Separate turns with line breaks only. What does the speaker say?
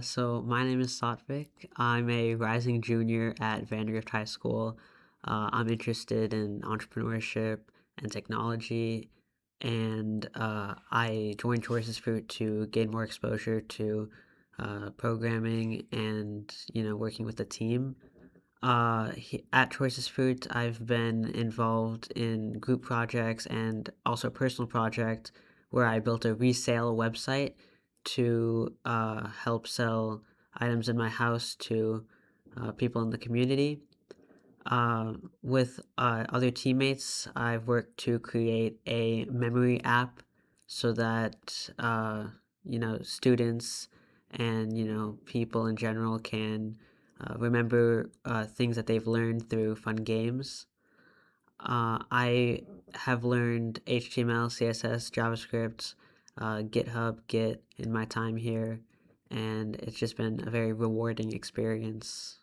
So my name is Satvik. I'm a rising junior at Vandergrift High School. I'm interested in entrepreneurship and technology, and I joined Choicest Fruit to gain more exposure to programming and working with a team. At Choicest Fruit, I've been involved in group projects and also a personal project where I built a resale website to help sell items in my house to people in the community. With other teammates, I've worked to create a memory app so that students and people in general can remember things that they've learned through fun games. I have learned HTML, CSS, JavaScript, GitHub, Git in my time here, and it's just been a very rewarding experience.